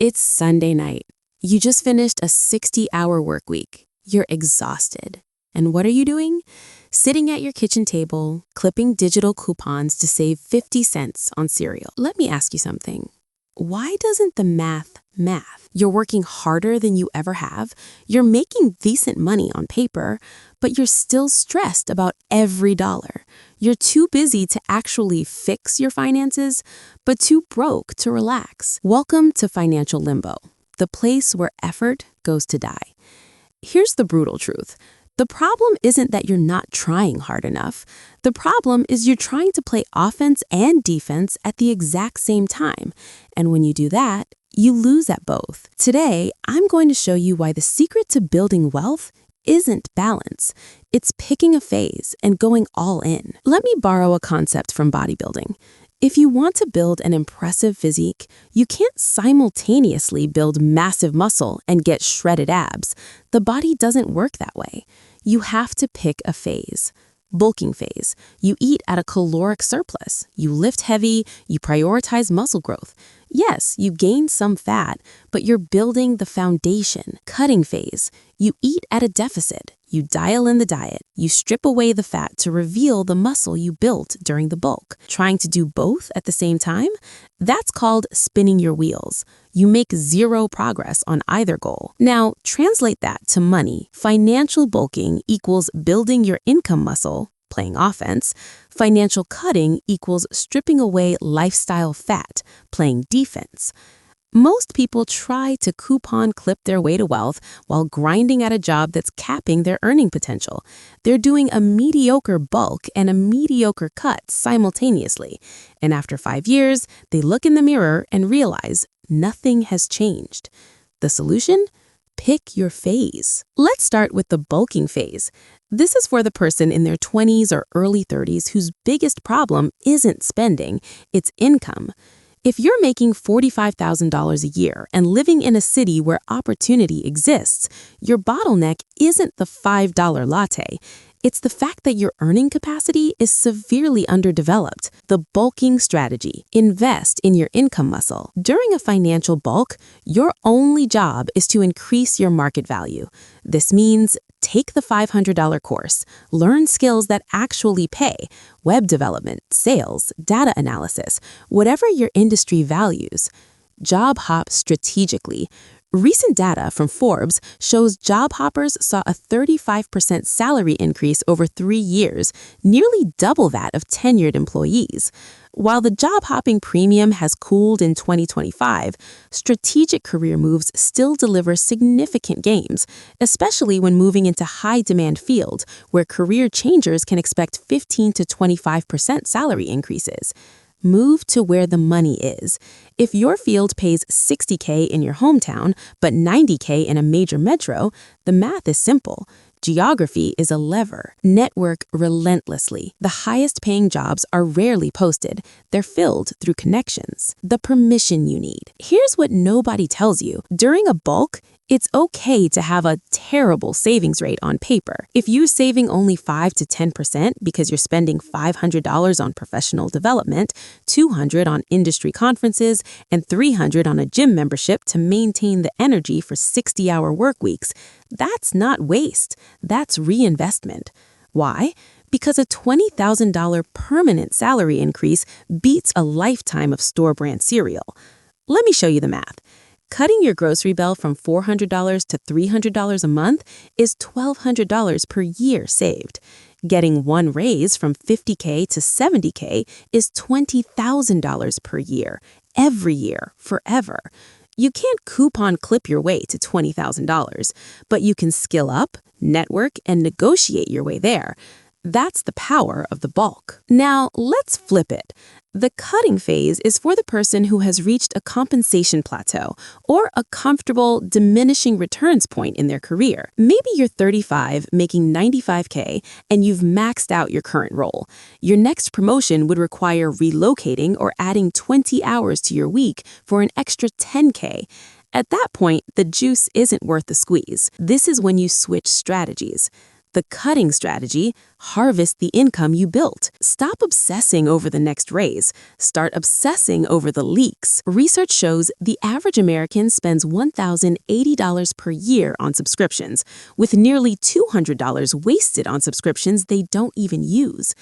It's Sunday night. You just finished a 60-hour work week. You're exhausted. And what are you doing? Sitting at your kitchen table, clipping digital coupons to save 50 cents on cereal. Let me ask you something. Why doesn't the math? You're working harder than you ever have. You're making decent money on paper, but you're still stressed about every dollar. You're too busy to actually fix your finances, but too broke to relax. Welcome to Financial Limbo, the place where effort goes to die. Here's the brutal truth. The problem isn't that you're not trying hard enough. The problem is you're trying to play offense and defense at the exact same time. And when you do that, you lose at both. Today, I'm going to show you why the secret to building wealth isn't balance. It's picking a phase and going all in. Let me borrow a concept from bodybuilding. If you want to build an impressive physique, you can't simultaneously build massive muscle and get shredded abs. The body doesn't work that way. You have to pick a phase. Bulking phase. You eat at a caloric surplus. You lift heavy. You prioritize muscle growth. Yes, you gain some fat, but you're building the foundation. Cutting phase. You eat at a deficit. You dial in the diet. You strip away the fat to reveal the muscle you built during the bulk. Trying to do both at the same time? That's called spinning your wheels. You make zero progress on either goal. Now, translate that to money. Financial bulking equals building your income muscle, playing offense. Financial cutting equals stripping away lifestyle fat, playing defense. Most people try to coupon clip their way to wealth while grinding at a job that's capping their earning potential. They're doing a mediocre bulk and a mediocre cut simultaneously. And after 5 years, they look in the mirror and realize nothing has changed. The solution? Pick your phase. Let's start with the bulking phase. This is for the person in their 20s or early 30s whose biggest problem isn't spending, it's income. If you're making $45,000 a year and living in a city where opportunity exists, your bottleneck isn't the $5 latte. It's the fact that your earning capacity is severely underdeveloped. The bulking strategy. Invest in your income muscle. During a financial bulk, your only job is to increase your market value. This means take the $500 course, learn skills that actually pay, web development, sales, data analysis, whatever your industry values. Job hop strategically. Recent data from Forbes shows job hoppers saw a 35% salary increase over 3 years, nearly double that of tenured employees. While the job hopping premium has cooled in 2025, strategic career moves still deliver significant gains, especially when moving into high-demand fields where career changers can expect 15 to 25% salary increases. Move to where the money is. If your field pays $60K in your hometown, but $90K in a major metro, the math is simple. Geography is a lever. Network relentlessly. The highest paying jobs are rarely posted. They're filled through connections. The permission you need. Here's what nobody tells you. During a bulk, it's okay to have a terrible savings rate on paper. If you're saving only 5 to 10% because you're spending $500 on professional development, $200 on industry conferences, and $300 on a gym membership to maintain the energy for 60-hour work weeks, that's not waste. That's reinvestment. Why? Because a $20,000 permanent salary increase beats a lifetime of store-brand cereal. Let me show you the math. Cutting your grocery bill from $400 to $300 a month is $1,200 per year saved. Getting one raise from $50K to $70K is $20,000 per year, every year, forever. You can't coupon clip your way to $20,000, but you can skill up, network, and negotiate your way there. That's the power of the bulk. Now, let's flip it. The cutting phase is for the person who has reached a compensation plateau or a comfortable diminishing returns point in their career. Maybe you're 35, making $95K, and you've maxed out your current role. Your next promotion would require relocating or adding 20 hours to your week for an extra $10K. At that point, the juice isn't worth the squeeze. This is when you switch strategies. The cutting strategy: harvest the income you built. Stop obsessing over the next raise. Start obsessing over the leaks. Research shows the average American spends $1,080 per year on subscriptions, with nearly $200 wasted on subscriptions they don't even use.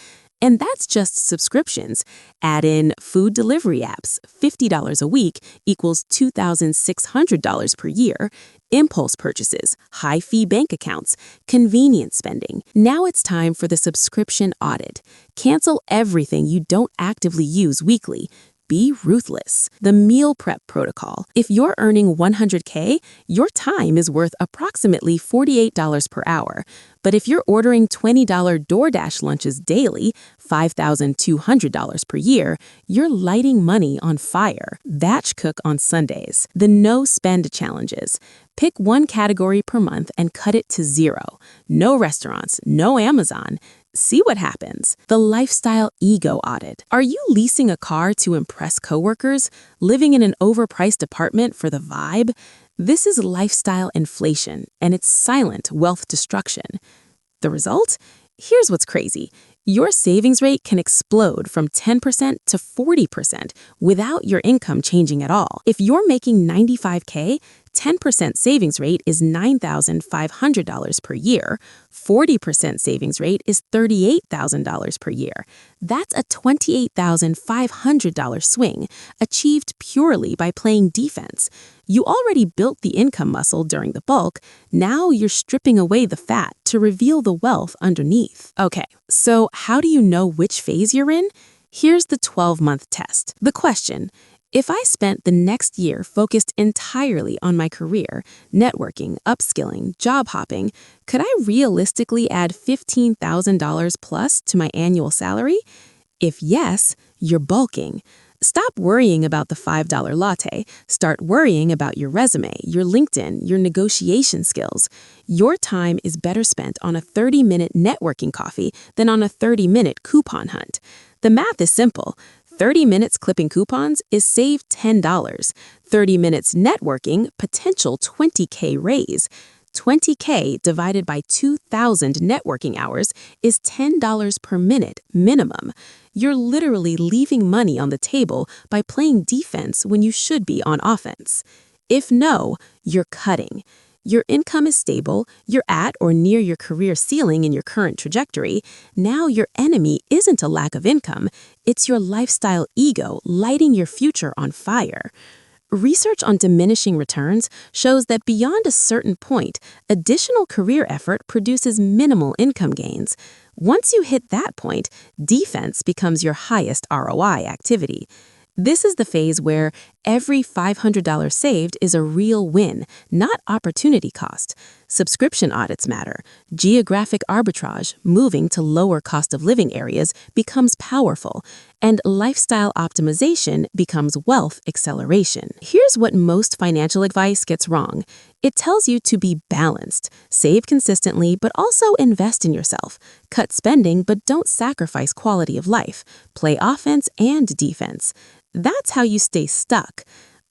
And that's just subscriptions. Add in food delivery apps, $50 a week equals $2,600 per year, impulse purchases, high-fee bank accounts, convenience spending. Now it's time for the subscription audit. Cancel everything you don't actively use weekly. Be ruthless. The meal prep protocol. If you're earning $100K, your time is worth approximately $48 per hour. But if you're ordering $20 DoorDash lunches daily, $5,200 per year, you're lighting money on fire. Batch cook on Sundays. The no spend challenges. Pick one category per month and cut it to 0. No restaurants, no Amazon. See what happens. The lifestyle ego audit. Are you leasing a car to impress coworkers? Living in an overpriced apartment for the vibe? This is lifestyle inflation, and it's silent wealth destruction. The result? Here's what's crazy. Your savings rate can explode from 10% to 40% without your income changing at all. If you're making $95K, 10% savings rate is $9,500 per year. 40% savings rate is $38,000 per year. That's a $28,500 swing, achieved purely by playing defense. You already built the income muscle during the bulk. Now you're stripping away the fat to reveal the wealth underneath. Okay, so how do you know which phase you're in? Here's the 12-month test. The question: if I spent the next year focused entirely on my career, networking, upskilling, job hopping, could I realistically add $15,000 plus to my annual salary? If yes, you're bulking. Stop worrying about the $5 latte. Start worrying about your resume, your LinkedIn, your negotiation skills. Your time is better spent on a 30-minute networking coffee than on a 30-minute coupon hunt. The math is simple. 30 minutes clipping coupons is saved $10. 30 minutes networking, potential $20K raise. $20K divided by 2,000 networking hours is $10 per minute minimum. You're literally leaving money on the table by playing defense when you should be on offense. If no, you're cutting. Your income is stable, you're at or near your career ceiling in your current trajectory. Now your enemy isn't a lack of income, it's your lifestyle ego lighting your future on fire. Research on diminishing returns shows that beyond a certain point, additional career effort produces minimal income gains. Once you hit that point, defense becomes your highest ROI activity. This is the phase where every $500 saved is a real win, not opportunity cost. Subscription audits matter. Geographic arbitrage, moving to lower cost of living areas, becomes powerful. And lifestyle optimization becomes wealth acceleration. Here's what most financial advice gets wrong. It tells you to be balanced. Save consistently, but also invest in yourself. Cut spending, but don't sacrifice quality of life. Play offense and defense. That's how you stay stuck.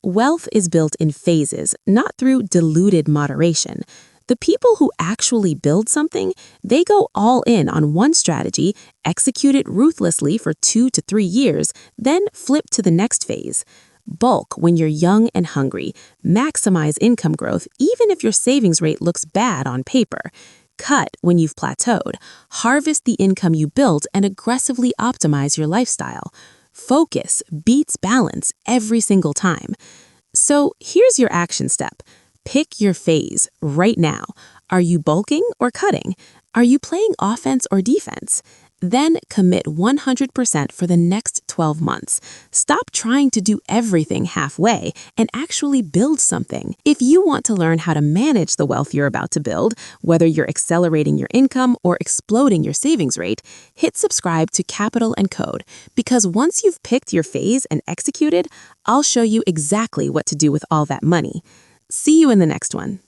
Wealth is built in phases, not through diluted moderation. The people who actually build something, they go all in on one strategy, execute it ruthlessly for 2 to 3 years, then flip to the next phase. Bulk when you're young and hungry. Maximize income growth even if your savings rate looks bad on paper. Cut when you've plateaued. Harvest the income you built and aggressively optimize your lifestyle. Focus beats balance every single time. So here's your action step. Pick your phase right now. Are you bulking or cutting? Are you playing offense or defense? Then commit 100% for the next 12 months. Stop trying to do everything halfway and actually build something. If you want to learn how to manage the wealth you're about to build, whether you're accelerating your income or exploding your savings rate, hit subscribe to Capital and Code, because once you've picked your phase and executed, I'll show you exactly what to do with all that money. See you in the next one.